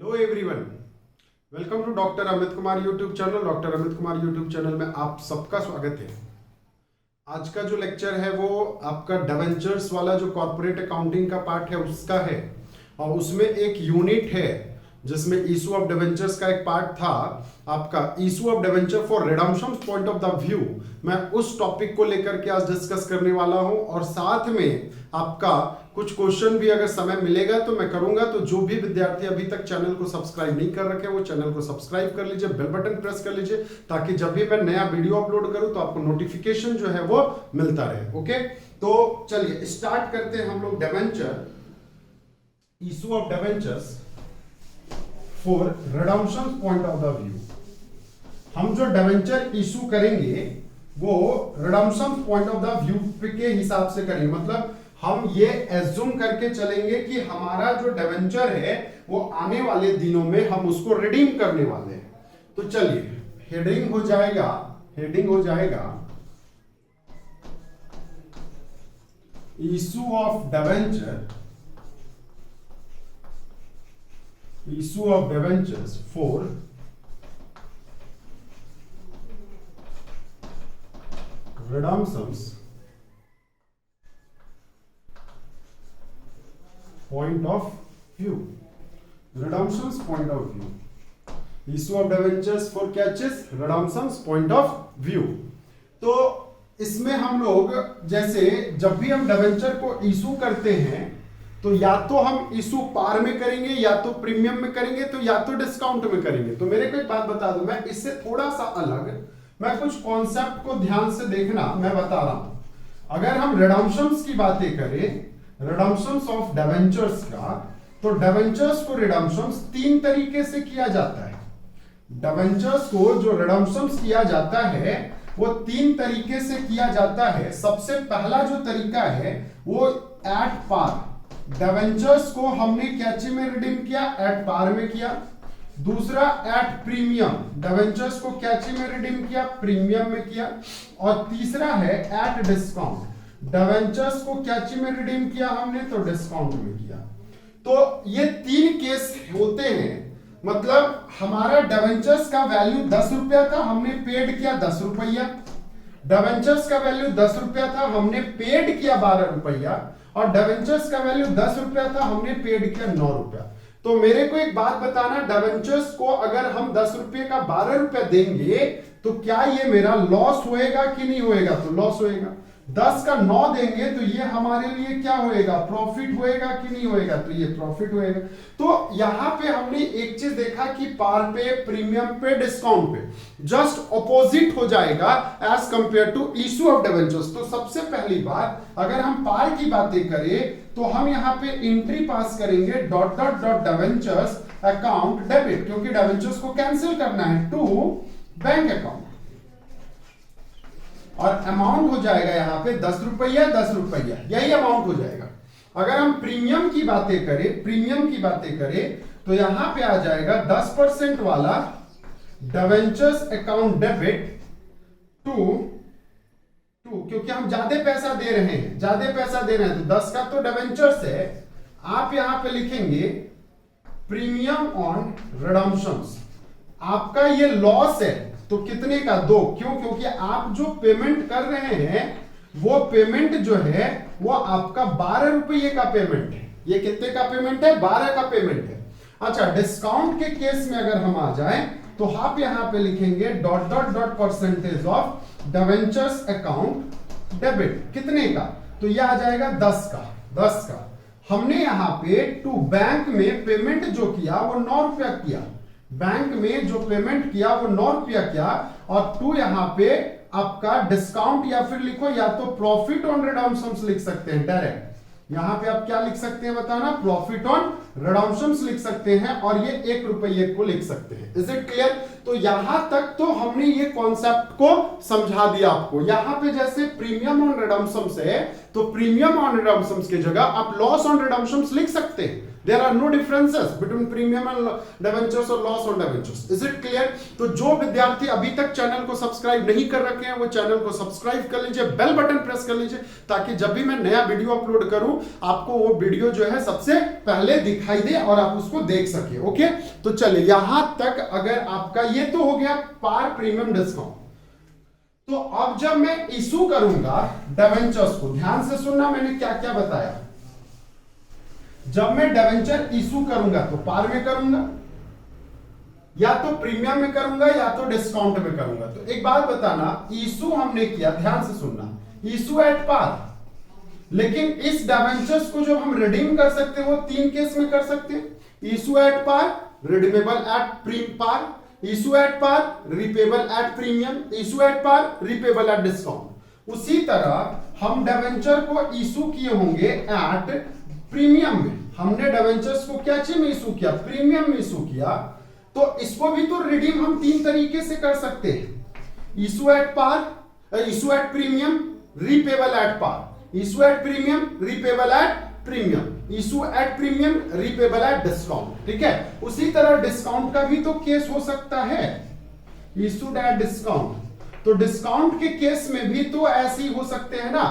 Hello everyone, welcome to doctor Amit Kumar YouTube channel. Doctor Amit Kumar YouTube channel में आप सबका स्वागत है। आज का जो लेक्चर है वो आपका डिबेंचर्स वाला जो कॉर्पोरेट अकाउंटिंग का पार्ट है उसका है, और उसमें एक यूनिट है जिसमें इशू ऑफ डिबेंचर्स का एक पार्ट था आपका issue of debenture for redemption point of the view. मैं उस टॉपिक को लेकर के आज डिस्कस करने वाला हूं, और साथ में आपका कुछ क्वेश्चन भी अगर समय मिलेगा तो मैं करूंगा। तो जो भी विद्यार्थी अभी तक चैनल को सब्सक्राइब नहीं कर रखे वो चैनल को सब्सक्राइब कर लीजिए, बेल बटन प्रेस कर लीजिए, ताकि जब भी मैं नया वीडियो अपलोड करूं तो आपको नोटिफिकेशन जो है वो मिलता रहे। ओके, तो चलिए स्टार्ट करते हैं हम लोग debenture, issue of debentures for redemption point of the view. हम जो डिबेंचर इशू करेंगे वो redemption point of the view के हिसाब से करेंगे। मतलब हम ये एज्यूम करके चलेंगे कि हमारा जो डिबेंचर है वो आने वाले दिनों में हम उसको रिडीम करने वाले हैं। तो चलिए हेडिंग हो जाएगा issue of debentures for redemptions point of view, redemptions point of view, issue of debentures for क्या चीज, redemptions point of view। तो इसमें हम लोग जैसे जब भी हम डिबेंचर को इशू करते हैं तो या तो हम इशू पार में करेंगे, या तो प्रीमियम में करेंगे, तो या तो डिस्काउंट में करेंगे। तो मेरे को एक बात बता दो, मैं इससे थोड़ा सा अलग, मैं कुछ कॉन्सेप्ट को ध्यान से देखना, मैं बता रहा हूं। अगर हम रिडम्पशंस की बातें करें, रिडम्पशंस ऑफ डिबेंचर्स का, तो डिबेंचर्स को रिडम्पशंस तीन तरीके से किया जाता है। डिबेंचर्स को जो रिडम्पशंस किया जाता है वो तीन तरीके से किया जाता है। सबसे पहला जो तरीका है वो एट पार। डिबेंचर्स को हमने क्या चीज में रिडीम किया? एट पार में किया। दूसरा एट प्रीमियम, डिबेंचर्स को क्या चीज में रिडीम किया? प्रीमियम में किया। और तीसरा है एट डिस्काउंट, डिबेंचर्स को क्या चीज में रिडीम किया हमने? तो डिस्काउंट में किया। तो ये तीन केस होते हैं। मतलब हमारा डिबेंचर्स का वैल्यू 10 रुपया था, हमने पेड किया 10 रुपया। डिबेंचर्स का वैल्यू 10 रुपया था, हमने पेड किया 12 रुपया। और डिबेंचर्स का वैल्यू 10 रुपया था, हमने पेड किया 9 रुपया। तो मेरे को एक बात बताना, डिबेंचर्स को अगर हम 10 रुपये का 12 रुपया देंगे तो क्या ये मेरा लॉस होएगा कि नहीं होएगा? तो लॉस होएगा। 10 का 9 देंगे तो ये हमारे लिए क्या होएगा? प्रॉफिट होएगा कि नहीं होएगा? तो ये प्रॉफिट होएगा। तो यहां पे हमने एक चीज देखा कि पार पे, प्रीमियम पे, डिस्काउंट पे जस्ट ऑपोजिट हो जाएगा as compared to issue of debentures. तो सबसे पहली बात, अगर हम पार की बातें करें तो हम यहां पे एंट्री पास करेंगे dot dot dot debentures account debit, क्योंकि डिबेंचर्स को कैंसिल करना है, टू बैंक अकाउंट। और अमाउंट हो जाएगा यहां पे 10 रुपया 10 रुपया, यही अमाउंट हो जाएगा। अगर हम प्रीमियम की बातें करें तो यहां पे आ जाएगा 10% वाला डिबेंचर्स अकाउंट डेबिट टू, क्योंकि हम ज्यादा पैसा दे रहे हैं तो 10 का तो डिबेंचर्स है, आप यहां पे लिखेंगे प्रीमियम ऑन रिडम्पशंस। आपका ये लॉस है तो कितने का? 2। क्यों? क्योंकि आप जो पेमेंट कर रहे हैं वो पेमेंट जो है वो आपका 12 रुपये का पेमेंट है। ये कितने का पेमेंट है? 12 का पेमेंट है। अच्छा, डिस्काउंट के केस में अगर हम आ जाएं तो आप यहां पे लिखेंगे dot dot dot percentage of debentures account debit, कितने का? तो यह आ जाएगा 10 का। हमने यहां पे टू बैंक में पेमेंट जो किया वो 9 रुपया किया, बैंक में जो पेमेंट किया वो 9 रुपया किया। और टू यहां पे आपका डिस्काउंट, या फिर लिखो या तो प्रॉफिट ऑन रिडम्पशंस लिख सकते हैं डायरेक्ट। यहां पे आप क्या लिख सकते हैं बताना? प्रॉफिट ऑन रिडम्पशंस लिख सकते हैं, और ये 1 रुपये को लिख सकते हैं। Is it clear? तो यहां तक तो हमने ये कॉन्सेप्ट को समझा दिया आपको। यहां पे जैसे प्रीमियम ऑन रिडम्पशंस है तो प्रीमियम ऑन रिडम्पशंस की जगह आप लॉस ऑन रिडम्पशंस लिख सकते हैं। There are no differences between premium and debentures और loss on debentures. Is it clear? तो जो विद्यार्थी अभी तक चैनल को सब्सक्राइब नहीं कर रखे हैं वो चैनल को सब्सक्राइब कर लीजिए, बेल बटन प्रेस कर लीजिए, ताकि जब भी मैं नया वीडियो अपलोड करूं आपको वो वीडियो जो है सबसे पहले दिखाई दे और आप उसको देख सके। ओके, तो चलिए यहां तक अगर आपका ये तो हो गया पार प्रीमियम डिस्काउंट। तो अब जब मैं इशू करूंगा डिवेंचर्स को, ध्यान से सुनना मैंने क्या क्या बताया। जब मैं डिवेंचर इशू करूंगा तो पार में करूंगा, या तो प्रीमियम में करूंगा, या तो डिस्काउंट में करूंगा। तो एक बात बताना, इशू हमने किया, ध्यान से सुनना, इशू एट पार। लेकिन इस डिवेंचर्स को जो हम रिडीम कर सकते हैं वो 3 केस में कर सकते हैं। Issue at par, redeemable at prem par, issue at par, repayable at premium, issue at par, repayable at discount. उसी तरह हम डिवेंचर को इशू किए होंगे एट प्रीमियम में। हमने डिवेंचर्स को क्या चीज में इशू किया? प्रीमियम में इशू किया। तो इसको भी तो रिडीम हम 3 तरीके से कर सकते हैं। Issue at par, issue at premium, repayable at par, issue at premium, repayable at premium, issue at premium, repayable at discount. ठीक है, उसी तरह डिस्काउंट का भी तो केस हो सकता है, इशूड एट डिस्काउंट। तो डिस्काउंट के केस में भी तो ऐसे ही हो सकते हैं ना,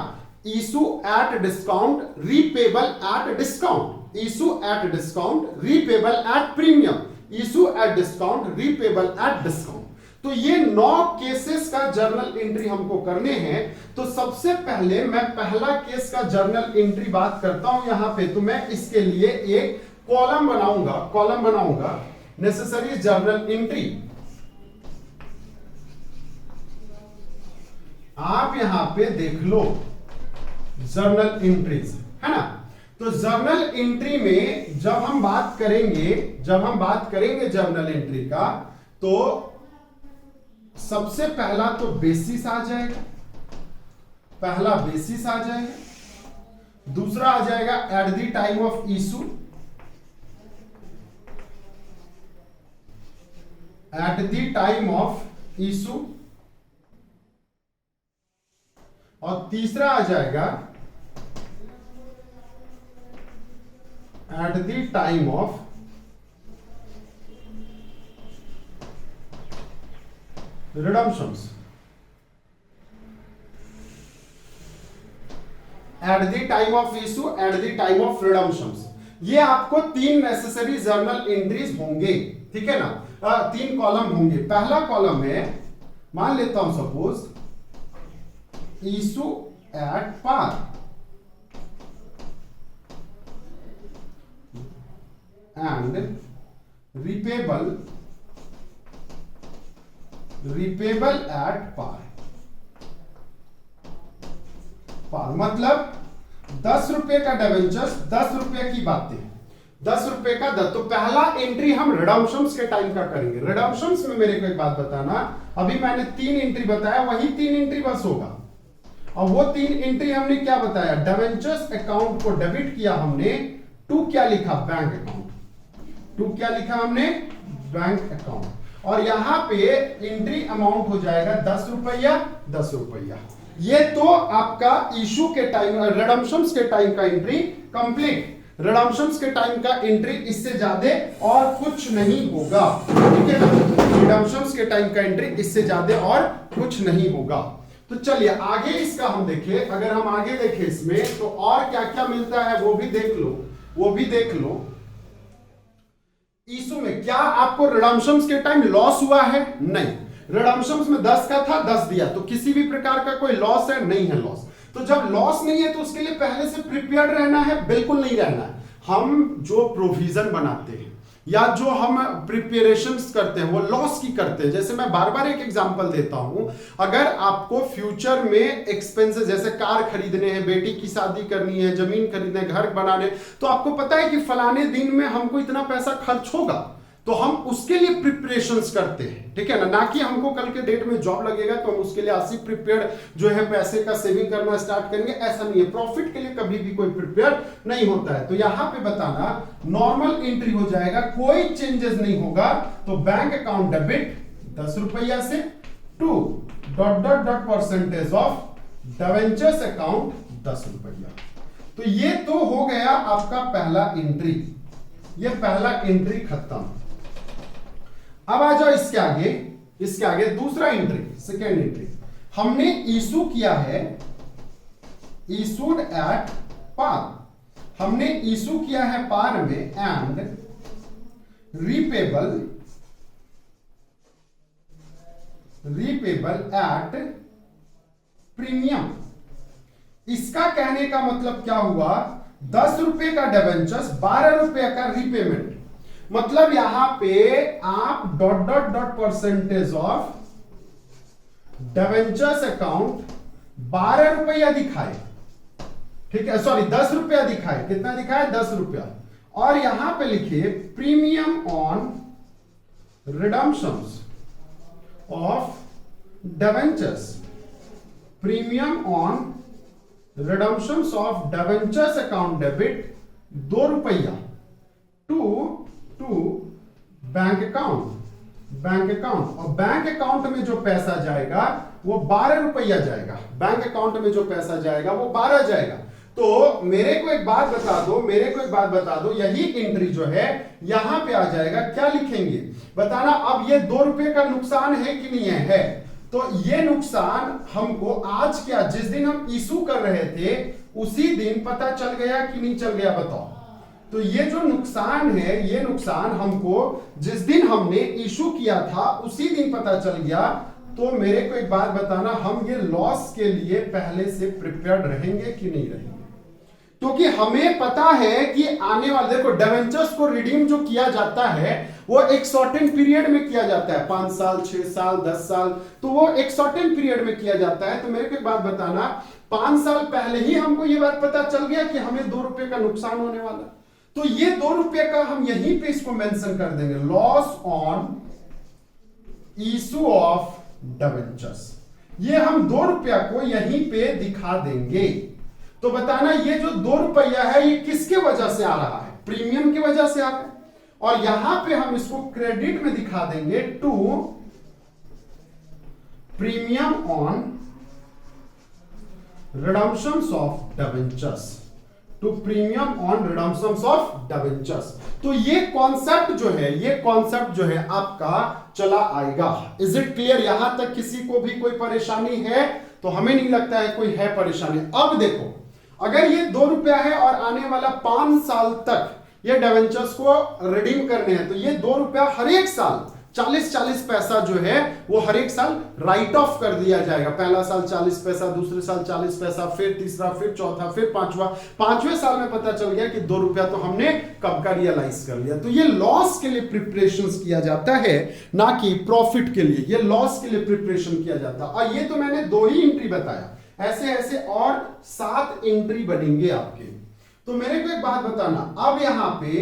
issue at discount, repayable at discount, issue at discount, repayable at premium, issue at discount, repayable at discount. तो ये 9 केसेस का जर्नल एंट्री हमको करने हैं। तो सबसे पहले मैं पहला केस का जर्नल एंट्री बात करता हूं यहां पे। तो मैं इसके लिए एक कॉलम बनाऊंगा, नेसेसरी जर्नल एंट्री। आप यहां पे देख लो जर्नल एंट्रीज, है ना। तो जर्नल एंट्री में जब हम बात करेंगे जर्नल एंट्री का, तो सबसे पहला तो बेसिस आ जाएगा, पहला बेसिस आ जाएगा। दूसरा आ जाएगा at the time of issue, at the time of issue. और तीसरा आ जाएगा at the time of redemptions, at the time of issue, at the time of redemptions. ये आपको 3 नेसेसरी जर्नल एंट्रीज होंगे, ठीक है ना। 3 कॉलम होंगे। पहला कॉलम है, मान लेता हूं suppose issue at par and repayable at par. मतलब 10 रुपए का डिवेंचर्स, 10 रुपए की बातें, 10 रुपए का 10। तो पहला एंट्री हम रिडम्पशंस के टाइम का करेंगे। रिडम्पशंस में मेरे को एक बात बताना, अभी मैंने 3 एंट्री बताया, वही 3 एंट्री बस होगा। और वो 3 एंट्री हमने क्या बताया? डिवेंचर्स अकाउंट को डेबिट किया हमने, टू क्या लिखा? Bank account. टू क्या लिखा हमने? Bank account. और यहां पे एंट्री अमाउंट हो जाएगा 10 रुपया, 10 रुपया। ये तो आपका इशू के टाइम, रिडम्पशंस के टाइम का एंट्री कंप्लीट। रिडम्पशंस के टाइम का एंट्री इससे ज्यादा और कुछ नहीं होगा, ठीक है ना। रिडम्पशंस के टाइम का एंट्री इससे ज्यादा और कुछ नहीं होगा। तो चलिए आगे इसका हम देखें। अगर हम आगे देखें इसमें तो और क्या क्या मिलता है वो भी देख लो। इशू में क्या आपको रिडम्पशंस के टाइम लॉस हुआ है? नहीं। रिडम्पशंस में 10 का था, 10 दिया, तो किसी भी प्रकार का कोई लॉस है? नहीं है लॉस। तो जब लॉस नहीं है तो उसके लिए पहले से प्रिपेयर्ड रहना है? बिल्कुल नहीं रहना है। हम जो प्रोविजन बनाते हैं या जो हम प्रिपरेशंस करते हैं वो लॉस की करते हैं। जैसे मैं बार बार एक एग्जांपल देता हूं, अगर आपको फ्यूचर में एक्सपेंसेस जैसे कार खरीदने हैं, बेटी की शादी करनी है, जमीन खरीदने, घर बनाने, तो आपको पता है कि फलाने दिन में हमको इतना पैसा खर्च होगा, तो हम उसके लिए प्रिपरेशंस करते हैं, ठीक है ना कि हमको कल के डेट में जॉब लगेगा तो हम उसके लिए आज ही प्रिपेयर्ड जो है पैसे का सेविंग करना स्टार्ट करेंगे। ऐसा नहीं है, प्रॉफिट के लिए कभी भी कोई प्रिपेयर्ड नहीं होता है। तो यहां पे बताना नॉर्मल एंट्री हो जाएगा, कोई चेंजेस नहीं होगा। तो बैंक अकाउंट डेबिट 10 रुपया से to ... percentage of debentures account 10 रुपया। तो ये तो हो गया आपका पहला एंट्री, ये पहला एंट्री खत्म। अब आ जाओ इसके आगे दूसरा एंट्री, सेकेंड एंट्री। हमने इशू किया है, इशूड एट पार। हमने इशू किया है पार में एंड रीपेबल एट प्रीमियम। इसका कहने का मतलब क्या हुआ, 10 रुपए का डिबेंचर्स, 12 रुपए का रीपेमेंट। मतलब यहां पे आप dot dot dot percentage of debentures account 12 रुपया दिखाए, ठीक है, सॉरी 10 रुपया दिखाए। कितना दिखाए, 10 रुपया। और यहां पे लिखिए premium on redemptions of debentures, premium on redemptions of debentures account debit 2 रुपया टू बैंक अकाउंट। और बैंक अकाउंट में जो पैसा जाएगा वो 12 रुपया जाएगा। बैंक अकाउंट में जो पैसा जाएगा वो 12 जाएगा। तो मेरे को एक बात बता दो, यही एंट्री जो है यहां पे आ जाएगा। क्या लिखेंगे बताना। अब ये 2 रुपए का नुकसान है कि नहीं है? तो ये नुकसान हमको आज क्या, जिस दिन हम इशू कर रहे थे उसी दिन पता चल गया कि नहीं चल गया, बताओ। तो ये जो नुकसान है, ये नुकसान हमको जिस दिन हमने इशू किया था उसी दिन पता चल गया। तो मेरे को एक बात बताना, हम ये लॉस के लिए पहले से प्रिपेयर्ड रहेंगे कि नहीं रहेंगे? क्योंकि हमें पता है कि आने वाले, देखो डिबेंचर्स को रिडीम जो किया जाता है वो एक सर्टेन पीरियड में किया जाता है, 5 साल, 6 साल, 10 साल, तो वो एक सर्टेन पीरियड में किया जाता है। तो मेरे को एक बात बताना, 5 साल पहले ही हमको ये बात पता चल गया कि हमें 2 रुपए का नुकसान होने वाला। तो ये 2 रुपए का हम यहीं पे इसको मेंशन कर देंगे, loss on issue of debentures. ये हम 2 रुपया को यहीं पे दिखा देंगे। तो बताना ये जो 2 रुपया है ये किसके वजह से आ रहा है? प्रीमियम की वजह से आ रहा है। और यहां पे हम इसको क्रेडिट में दिखा देंगे to premium on redemptions of debentures, to premium on redemptions of debentures. तो ये कॉन्सेप्ट जो है आपका चला आएगा। Is it clear? यहां तक किसी को भी कोई परेशानी है? तो हमें नहीं लगता है कोई है परेशानी। अब देखो, अगर ये 2 रुपया है और आने वाला 5 साल तक ये डिबेंचर्स को रिडीम करने हैं, तो ये 2 रुपया हर एक साल 40 पैसा जो है वो हर एक साल राइट ऑफ कर दिया जाएगा। पहला साल 40 पैसा, दूसरे साल 40 पैसा, फिर तीसरा, फिर चौथा, फिर पांचवें साल में पता चल गया कि 2 रुपया तो हमने कब का रियलाइज कर लिया। तो ये लॉस के लिए प्रिपरेशन किया जाता है, ना कि प्रॉफिट के लिए। ये लॉस के लिए प्रिपरेशन किया जाता है। और ये तो मैंने 2 ही एंट्री बताया, ऐसे ऐसे और 7 एंट्री बनेंगे आपके। तो मेरे को एक बात बताना, अब यहां पे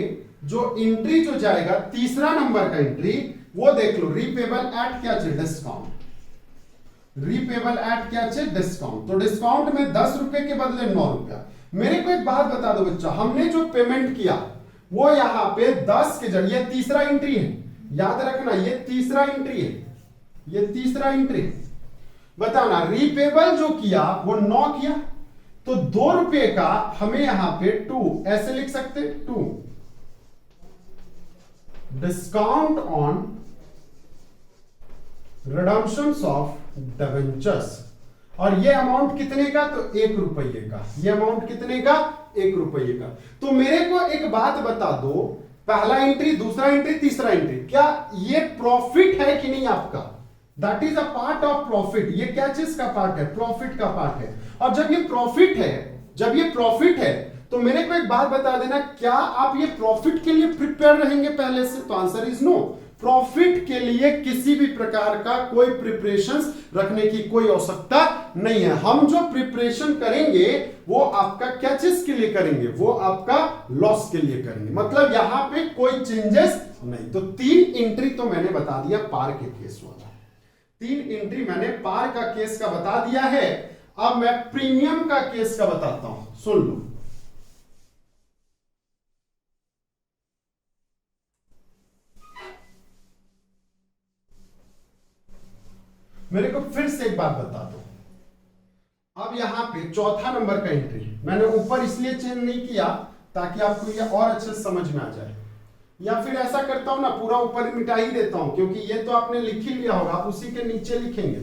जो एंट्री जो जाएगा, तीसरा नंबर का एंट्री, वो देख लो, रीपेबल एट क्या चाहिए, डिस्काउंट। रीपेबल एट क्या चाहिए, डिस्काउंट। तो डिस्काउंट में 10 रुपए के बदले 9 रुपया। मेरे को एक बात बता दो बच्चा, हमने जो पेमेंट किया वो यहां पे 10 के जरिए, तीसरा एंट्री है, याद रखना ये तीसरा एंट्री है, ये तीसरा एंट्री है। बताना रीपेबल जो किया वो 9 किया, तो 2 रुपए का हमें यहां पे 2 ऐसे लिख सकते, 2 discount on redemptions of debentures. और ये अमाउंट कितने का, तो 1 रुपये का। ये अमाउंट कितने का, 1 रुपये का। तो मेरे को एक बात बता दो, पहला एंट्री, दूसरा एंट्री, तीसरा एंट्री, क्या ये प्रॉफिट है कि नहीं आपका? That is a part of profit. ये क्या चीज का पार्ट है, प्रॉफिट का पार्ट है। और जब ये प्रॉफिट है, तो मेरे को एक बात बता देना, क्या आप ये प्रॉफिट के लिए प्रिपेयर रहेंगे पहले से? तो आंसर इज नो। प्रॉफिट के लिए किसी भी प्रकार का कोई प्रिपरेशंस रखने की कोई आवश्यकता नहीं है। हम जो प्रिपरेशन करेंगे वो आपका क्या चीज के लिए करेंगे, वो आपका लॉस के लिए करेंगे। मतलब यहां पे कोई चेंजेस नहीं। तो 3 एंट्री तो मैंने बता दिया पार के केस वाला, 3 एंट्री मैंने पार का केस का बता दिया है। अब मैं प्रीमियम का केस का बताता हूं, सुन लो। मेरे को फिर से एक बात बता दो। अब यहां पे चौथा नंबर का एंट्री मैंने ऊपर इसलिए चेंज नहीं किया ताकि आपको ये और अच्छे से समझ में आ जाए, या फिर ऐसा करता हूं ना, पूरा ऊपर मिटा ही देता हूं, क्योंकि ये तो आपने लिख ही लिया होगा, आप उसी के नीचे लिखेंगे,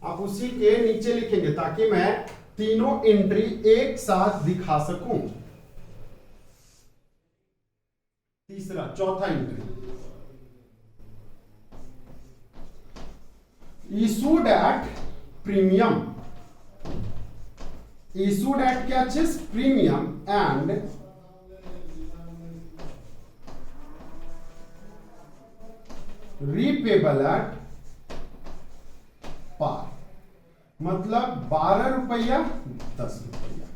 आप उसी के नीचे लिखेंगे ताकि मैं तीनों एंट्री एक साथ दिखा सकूं। तीसरा चौथा entry, issued at premium, issued at क्या चीज, premium, and repayable at par, मतलब 12 रुपया 10 रुपया,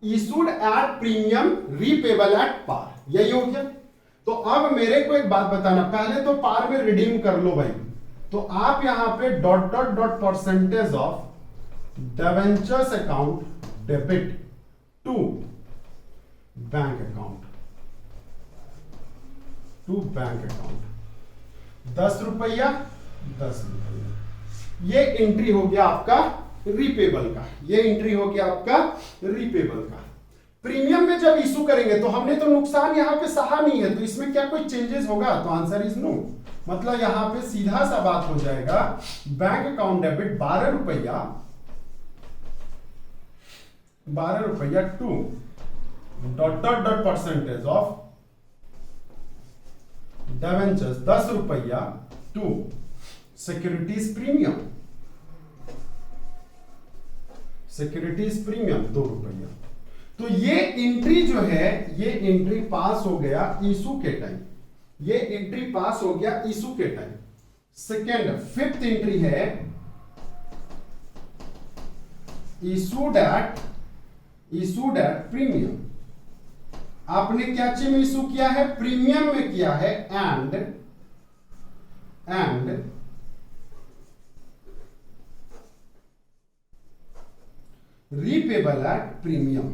issued at premium, repayable at par, यही हो गया। तो अब मेरे को एक बात बताना, पहले तो पार में रिडीम कर लो भाई, तो आप यहां पे dot dot dot percentage of debentures account debit to bank account, to bank account, 10 रुपया 10 रुपया, ये एंट्री हो गया आपका रीपेबल का, ये एंट्री हो गया आपका रीपेबल का। प्रीमियम में जब इशू करेंगे तो हमने तो नुकसान यहां पे सहा नहीं है, तो इसमें क्या कोई चेंजेस होगा, तो आंसर इज नो, मतलब यहां पे सीधा सा बात हो जाएगा, बैंक अकाउंट डेबिट 12 रुपया to dot dot dot percentage of debentures 10 रुपया to securities premium, securities premium 2 रुपया। तो ये एंट्री जो है, ये एंट्री पास हो गया इशू के टाइम, ये एंट्री पास हो गया इशू के टाइम। सेकेंड, फिफ्थ एंट्री है इशूड एट प्रीमियम, आपने क्या चीज में इशू किया है, प्रीमियम में किया है, एंड रीपेबल एट प्रीमियम,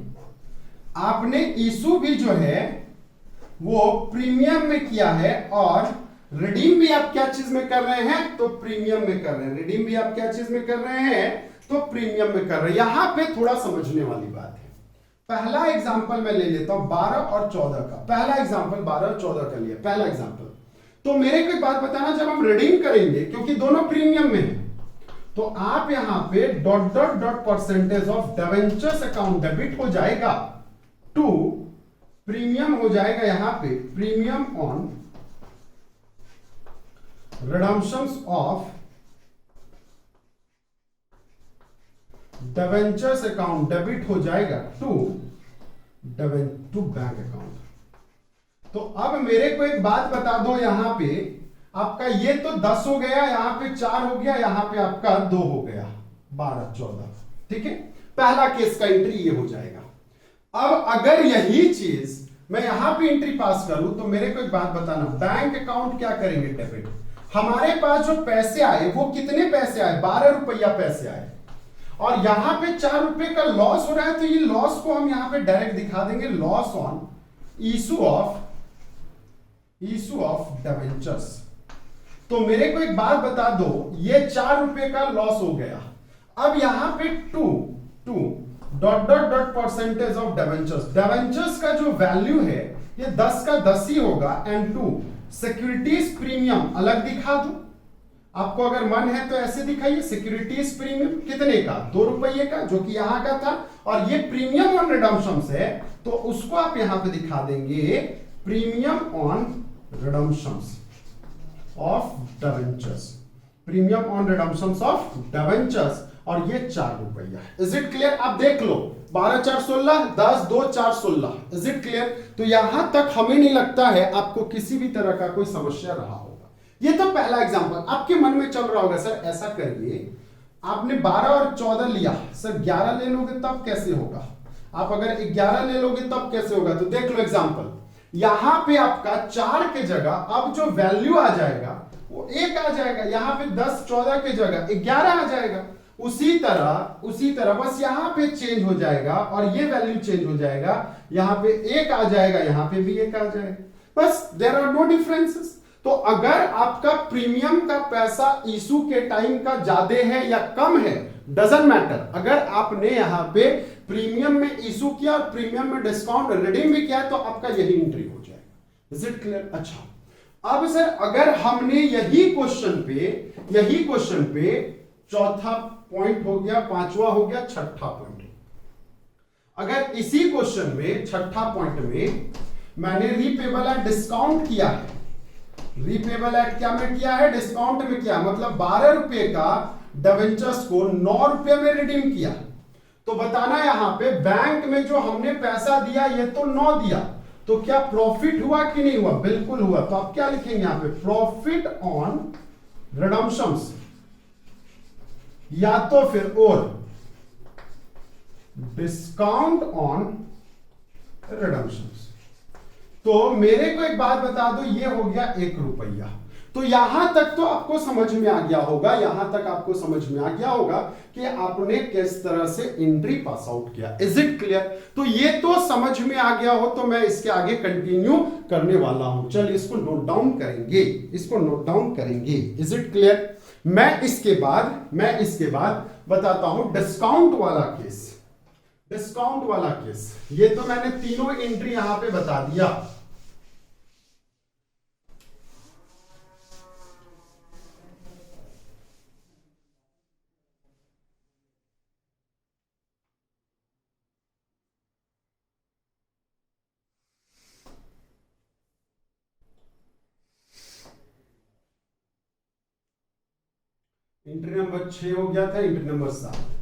आपने इशू भी जो है वो प्रीमियम में किया है, और रिडीम भी आप क्या चीज में कर रहे हैं, तो प्रीमियम में कर रहे हैं, रिडीम भी आप क्या चीज में कर रहे हैं, तो प्रीमियम में कर रहे हैं। यहां पे थोड़ा समझने वाली बात है। पहला एग्जांपल मैं ले लेता हूं 12 और 14 का, पहला एग्जांपल 12 और 14 का लिया, पहला एग्जांपल। तो मेरे को एक बात बताना, जब हम रिडीम करेंगे, क्योंकि दोनों प्रीमियम में है, तो आप यहां पे dot dot dot percentage of debentures account debit हो जाएगा टू प्रीमियम, हो जाएगा यहां पे premium on redemptions of debentures account debit हो जाएगा टू बैंक अकाउंट। तो अब मेरे को एक बात बता दो, यहां पे आपका ये तो 10 हो गया, यहां पे 4 हो गया, यहां पे आपका 2 हो गया, 12 14, ठीक है। पहला केस का एंट्री ये हो जाएगा। अब अगर यही चीज मैं यहां पे एंट्री पास करूं, तो मेरे को एक बात बताना, बैंक अकाउंट क्या करेंगे डेबिट, हमारे पास जो पैसे आए वो कितने पैसे आए, 12 रुपया पैसे आए, और यहां पे 4 रुपए का लॉस हो रहा है, तो ये लॉस को हम यहां पे डायरेक्ट दिखा देंगे, loss on issue of debentures. तो मेरे को एक बात बता दो, ये 4 रुपए का लॉस हो गया, अब यहां पे to dot dot dot percentage of debentures का जो वैल्यू है ये 10 का 10 ही होगा, एंड टू सिक्योरिटीज प्रीमियम अलग दिखा दो, आपको अगर मन है तो ऐसे दिखाइए, सिक्योरिटीज प्रीमियम कितने का, 2 रुपये का, जो कि यहां का था, और ये प्रीमियम ऑन रिडम्पशंस है, तो उसको आप यहां पे दिखा देंगे premium on redemptions of debentures, premium on redemptions of debentures, और ये 4 रुपया। Is it clear? आप देख लो, 12 4 16, 10 2 4 16, इज इट क्लियर? तो यहां तक हमें नहीं लगता है आपको किसी भी तरह का कोई समस्या रहा होगा। ये तो पहला एग्जांपल। आपके मन में चल रहा होगा, सर ऐसा करिए, आपने 12 और 14 लिया, सर 11 ले लोगे तब कैसे होगा, आप अगर 11 ले लोगे तब कैसे होगा, तो देख लो एग्जांपल, यहां पे आपका 4 के जगह अब जो वैल्यू आ जाएगा वो 1 आ जाएगा, यहां पे 10 14 के जगह 11 आ जाएगा, उसी तरह बस यहां पे चेंज हो जाएगा, और ये वैल्यू चेंज हो जाएगा, यहां पे 1 आ जाएगा, यहां पे भी 1 आ जाएगा, बस देयर आर नो डिफरेंसेस। तो अगर आपका प्रीमियम का पैसा इशू के टाइम का ज्यादा है या कम है, डजंट मैटर, अगर आपने यहां पे प्रीमियम में इशू किया और प्रीमियम में डिस्काउंट रिडीम भी किया, तो आपका यही एंट्री हो जाएगा। Is it clear? अच्छा, अब सर अगर हमने यही क्वेश्चन पे चौथा पॉइंट हो गया, पांचवा हो गया, छठा पॉइंट, अगर इसी क्वेश्चन में छठा पॉइंट में मैंने रीपेबल एट डिस्काउंट किया है, रीपेबल एट क्या में किया है, डिस्काउंट में किया, मतलब 12 रुपए का डिबेंचर्स को 9 रुपए में रिडीम किया। तो बताना यहां पे बैंक में जो हमने पैसा दिया ये तो 9 दिया, तो क्या प्रॉफिट हुआ कि नहीं हुआ, बिल्कुल हुआ। तो आप क्या लिखेंगे यहां पे, प्रॉफिट ऑन रिडम्पशंस, या तो फिर और डिस्काउंट ऑन रिडम्पशंस। तो मेरे को एक बात बता दो, ये हो गया 1 रुपया। तो यहां तक तो आपको समझ में आ गया होगा, यहां तक आपको समझ में आ गया होगा कि आपने किस तरह से एंट्री पास आउट किया। Is it clear? तो ये तो समझ में आ गया हो तो मैं इसके आगे कंटिन्यू करने वाला हूं। चलिए इसको नोट डाउन करेंगे, इसको नोट डाउन करेंगे। Is it clear? मैं इसके बाद बताता हूं डिस्काउंट वाला केस। डिस्काउंट वाला केस, ये तो मैंने तीनों एंट्री यहां पे बता दिया। एंट्री नंबर 6 हो गया था, entry number 7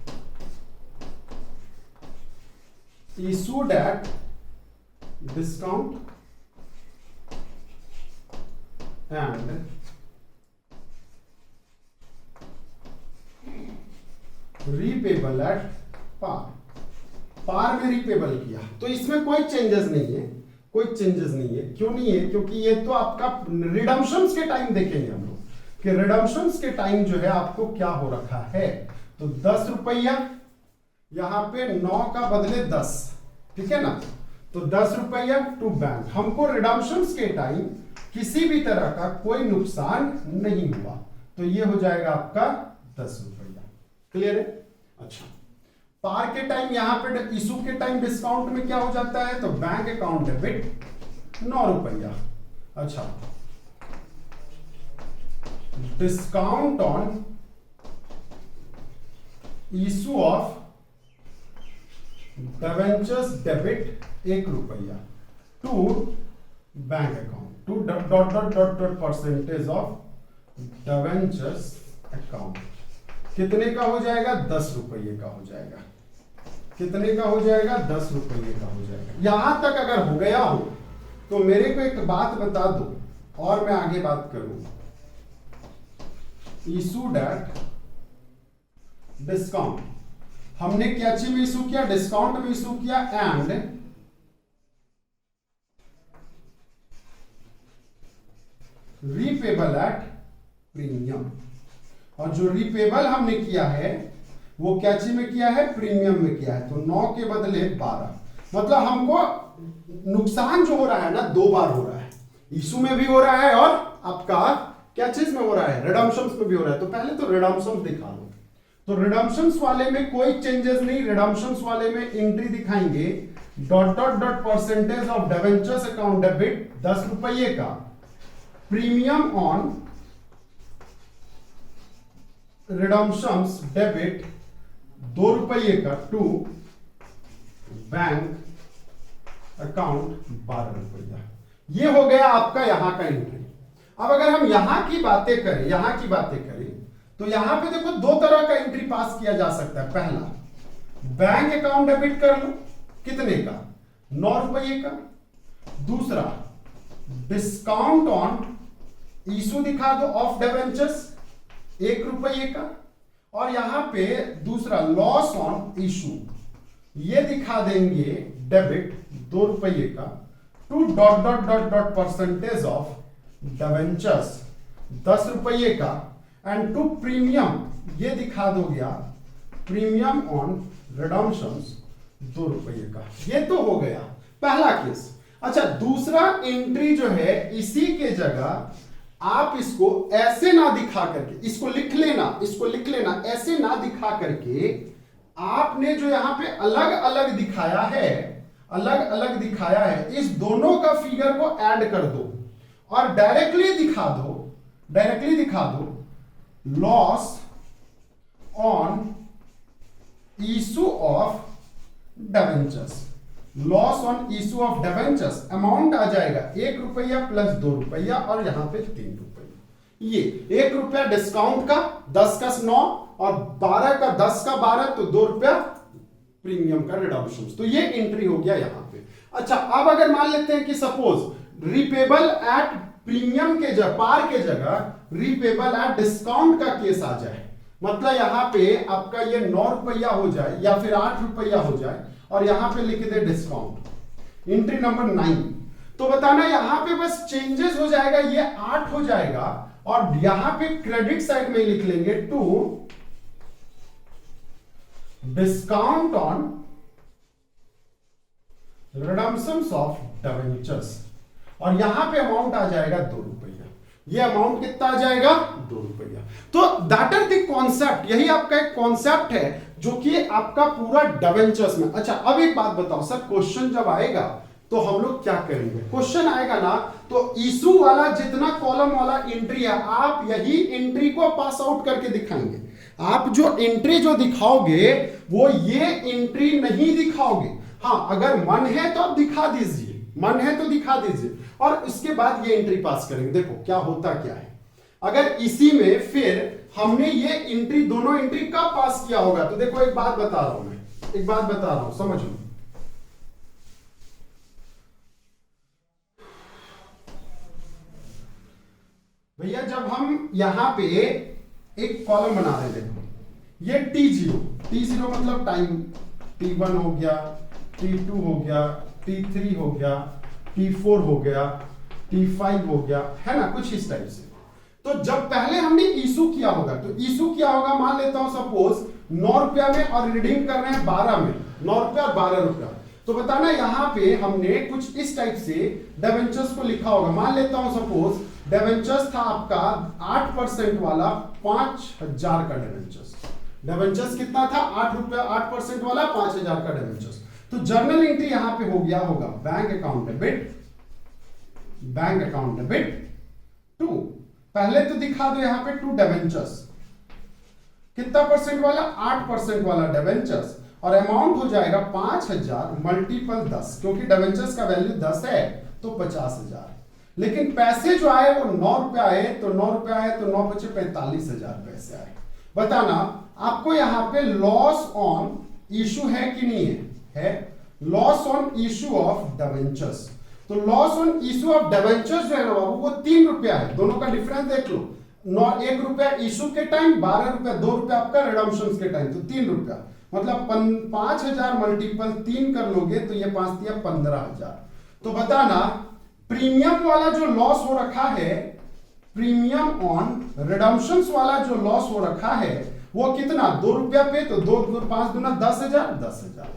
issued at discount and repayable at par। पार में रिपेबल किया, तो इसमें कोई चेंजेस नहीं है, कोई चेंजेस नहीं है। क्यों नहीं है? क्योंकि ये तो आपका रिडम्पशंस के टाइम देखेंगे हम लोग कि रिडम्पशंस के टाइम जो है आपको क्या हो रखा है। तो 10 रुपया, यहां पे 9 का बदले 10, ठीक है ना। तो 10 रुपया टू बैंक, हमको रिडम्पशंस के टाइम किसी भी तरह का कोई नुकसान नहीं हुआ, तो ये हो जाएगा आपका 10 रुपया। क्लियर है? अच्छा, पार के टाइम, यहां पे इशू के टाइम डिस्काउंट में क्या हो जाता है, तो बैंक अकाउंट डेबिट 9 रुपया। अच्छा, discount on issue of debentures debit 1 रुपया to bank account, to dot dot dot dot percentage of debentures account. कितने का हो जाएगा? 10 रुपये का हो जाएगा। कितने का हो जाएगा? 10 रुपये का हो जाएगा। यहां तक अगर हो गया हो तो मेरे को एक बात बता दो और मैं आगे बात करूं। इशूड एट डिस्काउंट, हमने क्या चीज में इशू किया? डिस्काउंट में इशू किया एंड रीपेबल एट प्रीमियम। और जो रीपेबल हमने किया है वो क्या चीज में किया है? प्रीमियम में किया है। तो 9 के बदले 12, मतलब हमको नुकसान जो हो रहा है ना 2 बार हो रहा है, इशू में भी हो रहा है और आपका क्या चीज में हो रहा है? रिडम्पशंस में भी हो रहा है। तो पहले तो रिडम्पशंस दिखा लो। तो रिडम्पशंस वाले में कोई चेंजेस नहीं, रिडम्पशंस वाले में एंट्री दिखाएंगे dot dot dot percentage of debentures account debit 10 रुपये का, प्रीमियम ऑन रिडम्पशंस डेबिट 2 रुपये का टू बैंक अकाउंट 12 रुपया। ये हो गया आपका यहां का एंट्री। अब अगर हम यहां की बातें करें तो यहां पे देखो 2 तरह का एंट्री पास किया जा सकता है। पहला, बैंक अकाउंट डेबिट कर लो, कितने का? 9 रुपये का। दूसरा, डिस्काउंट ऑन इशू दिखा दो ऑफ डिबेंचर्स 1 रुपये का। और यहां पे दूसरा, लॉस ऑन इशू, ये दिखा देंगे डेबिट 2 रुपये का to dot dot dot dot percentage of debentures 10 रुपये का एंड टू प्रीमियम, ये दिखा दो गया प्रीमियम ऑन रिडम्पशंस 2 रुपये का। ये तो हो गया पहला केस। अच्छा, दूसरा एंट्री जो है इसी के जगह आप इसको ऐसे ना दिखा करके, इसको लिख लेना, ऐसे ना दिखा करके आपने जो यहां पे अलग अलग दिखाया है, इस दोनों का फिगर को ऐड कर दो और डायरेक्टली दिखा दो loss on issue of debentures. Loss on issue of debentures, amount आ जाएगा 1 रुपया प्लस 2 रुपया और यहां पे 3 रुपया। ये 1 रुपया डिस्काउंट का, 10 का 9 और 12 का 10 का 12, तो 2 रुपया प्रीमियम का रिडम्पशन। तो ये एंट्री हो गया यहां पे। अच्छा, अब अगर मान लेते हैं कि सपोज रिपेबल एट प्रीमियम के जगह, पार के जगह रिपेबल एट डिस्काउंट का केस आ जाए, मतलब यहां पे आपका ये 9 रुपया हो जाए या फिर 8 रुपया हो जाए और यहां पे लिख दे डिस्काउंट, एंट्री नंबर 9, तो बताना यहां पे बस चेंजेस हो जाएगा, ये 8 हो जाएगा और यहां पे क्रेडिट साइड में लिख लेंगे to discount on redemptions of debentures और यहां पे अमाउंट आ जाएगा 2 रुपया। ये अमाउंट कितना आ जाएगा? 2 रुपया। तो दैट इज द कॉन्सेप्ट, यही आपका एक कॉन्सेप्ट है जो कि आपका पूरा डिवेंचर्स में। अच्छा, अब एक बात बताओ सर, क्वेश्चन जब आएगा तो हम लोग क्या करेंगे? क्वेश्चन आएगा ना तो इशू वाला जितना कॉलम वाला एंट्री है, आप यही एंट्री को पास आउट करके दिखाएंगे। आप जो एंट्री जो दिखाओगे वो ये एंट्री नहीं दिखाओगे। हाँ, अगर मन है तो आप दिखा दीजिए, मन है तो दिखा दीजिए और उसके बाद ये एंट्री पास करेंगे। देखो क्या होता क्या है, अगर इसी में फिर हमने ये एंट्री, दोनों एंट्री कब पास किया होगा, तो देखो एक बात बता रहा हूं मैं, एक बात बता रहा हूं, समझ लो। भैया जब हम यहां पे एक कॉलम बना रहे, देखो ये T0 मतलब टाइम, T1 हो गया, T2 हो गया, T3 हो गया, T4 हो गया, T5 हो गया, है ना, कुछ इस टाइप से। तो जब पहले हमने इशू किया होगा, तो इशू किया होगा, मान लेता हूं सपोज 9 रुपया में और रिडीम कर रहे हैं 12 में, 9 रुपया और 12 रुपया, तो बताना यहां पे हमने कुछ इस टाइप से डिवेंचर्स को लिखा होगा। मान लेता हूं सपोज डिवेंचर्स था आपका 8% वाला 5000 का डिवेंचर्स कितना था? 8 रुपया, 8% वाला 5000 का डिवेंचर्स। तो जर्नल एंट्री यहां पे हो गया होगा बैंक अकाउंट डेबिट टू, पहले तो दिखा दो यहां पे टू डिवेंचर्स, कितना परसेंट वाला? 8% वाला डिवेंचर्स और अमाउंट हो जाएगा 5000 मल्टीपल 10, क्योंकि डिवेंचर्स का वैल्यू 10 है तो 50,000। लेकिन पैसे जो आए वो 9 रुपए आए, तो 9 रुपए आए तो 9 बचे 45,000 पैसे आए। बताना आपको यहां पे लॉस ऑन इशू है कि नहीं है? Loss on issue of debentures. तो loss on issue of debentures जो है ना बाबू, वो 3 रुपया है, दोनों का डिफरेंस देख लो। 1 रुपया इशू के टाइम, 12 रुपया, 2 रुपया आपका रिडम्पशन के टाइम, तो 3 रुपया, मतलब 5000 मल्टीपल 3 कर लोगे तो ये 5 दिया 15,000। तो बताना प्रीमियम वाला जो लॉस हो रखा है, प्रीमियम ऑन रिडम्पशंस वाला जो लॉस हो रखा है वो कितना? 2 रुपया पे, तो 2 5 दूना 10,000,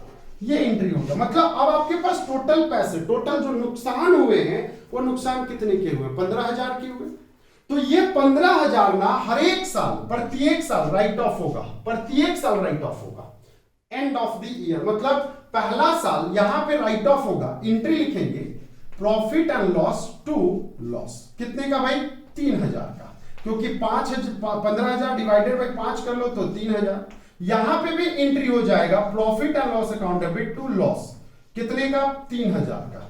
ये एंट्री होगा। मतलब अब आपके पास टोटल पैसे, टोटल जो नुकसान हुए हैं वो नुकसान कितने के हुए? 15,000 के हुए। तो ये 15,000 ना हर एक साल, प्रत्येक साल राइट ऑफ होगा, प्रत्येक साल राइट ऑफ होगा, एंड ऑफ द ईयर, मतलब पहला साल यहां पे राइट ऑफ होगा। एंट्री लिखेंगे profit and loss to loss, कितने का भाई? 3,000 का, क्योंकि 15,000 डिवाइडेड बाई 5 कर लो तो 3,000। यहां पे भी एंट्री हो जाएगा profit and loss account debit to loss, कितने का? 3,000 का।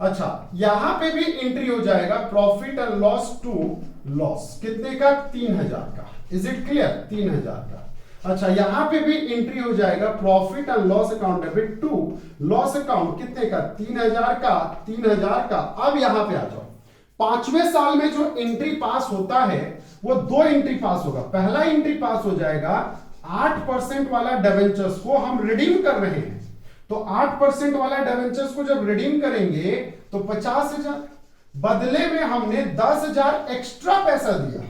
अच्छा, यहां पे भी एंट्री हो जाएगा profit and loss to loss, कितने का? 3,000 का। Is it clear? 3,000 का। अच्छा, यहां पे भी एंट्री हो जाएगा profit and loss account debit to loss account, कितने का? 3,000 का, 3,000 का। अब यहां पे आ जाओ, 5वें साल में जो एंट्री पास होता है वो 2 एंट्री पास होगा। पहला एंट्री पास हो जाएगा 8% वाला डिवेंचर्स को हम रिडीम कर रहे हैं, तो 8% वाला डिवेंचर्स को जब रिडीम करेंगे तो 50,000, बदले में हमने 10,000 एक्स्ट्रा पैसा दिया,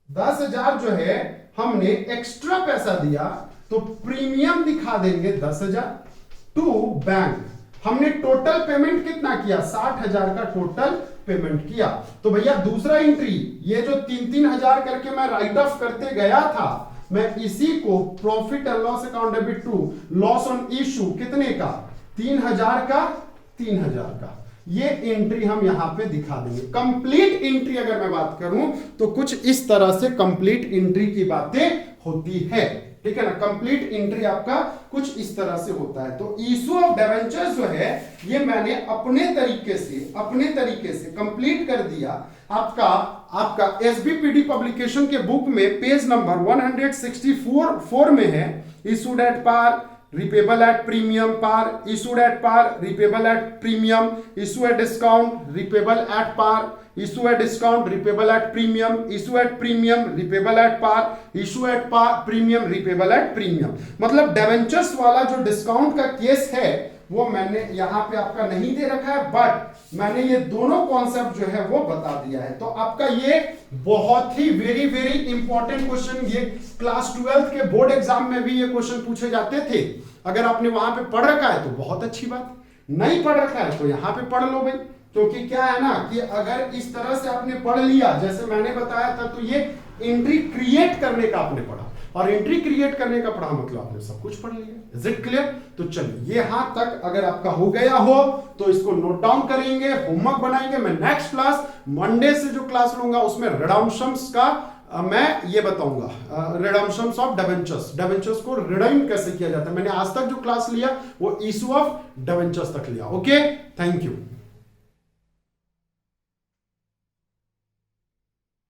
10,000 जो है हमने एक्स्ट्रा पैसा दिया, तो प्रीमियम दिखा देंगे 10,000 टू बैंक। हमने टोटल पेमेंट कितना किया? 60,000 का टोटल पेमेंट किया। तो भैया दूसरा एंट्री, ये जो 3-3,000 करके मैं राइट ऑफ करते गया था, मैं इसी को profit and loss account debit to loss on issue, कितने का? 3,000 का, 3,000 का। ये एंट्री हम यहां पे दिखा देंगे। कंप्लीट एंट्री अगर मैं बात करूं तो कुछ इस तरह से कंप्लीट एंट्री की बातें होती है। ठीक है ना। कंप्लीट एंट्री आपका कुछ इस तरह से होता है। तो इशू ऑफ डिबेंचर्स जो है ये मैंने अपने तरीके से कंप्लीट कर दिया। आपका एसबीपीडी पब्लिकेशन के बुक में पेज नंबर 164 में है, issued at par, repayable at premium, par, issued at par, repayable at premium, issue at discount, repayable at par, issue at discount, repayable at premium, issue at premium, repayable at par, issue at par, premium, repayable at premium. मतलब debentures वाला जो discount का case है वो मैंने यहां पे आपका नहीं दे रखा है, बट मैंने ये दोनों कॉन्सेप्ट जो है वो बता दिया है। तो आपका ये बहुत ही वेरी वेरी इंपॉर्टेंट क्वेश्चन, ये क्लास 12 के बोर्ड एग्जाम में भी ये क्वेश्चन पूछे जाते थे। अगर आपने वहां पे पढ़ रखा है तो बहुत अच्छी बात, नहीं पढ़ रखा है तो यहां पे पढ़ लो भाई। क्योंकि क्या है ना कि अगर इस तरह से आपने पढ़ लिया जैसे मैंने बताया था, तो ये एंट्री क्रिएट करने का आपने पढ़ा, और एंट्री क्रिएट करने का पढ़ा मतलब आपने सब कुछ पढ़ लिया। Is it clear? तो चलिए यहां तक अगर आपका हो गया हो तो इसको नोट डाउन करेंगे, होमवर्क बनाएंगे। मैं नेक्स्ट क्लास मंडे से जो क्लास लूंगा उसमें रिडम्पशंस का मैं ये बताऊंगा, रिडम्पशंस ऑफ डिबेंचर्स को रिडीम कैसे किया जाता है। मैंने आज तक जो क्लास लिया वो इशू ऑफ डिबेंचर्स तक लिया। Okay, thank you.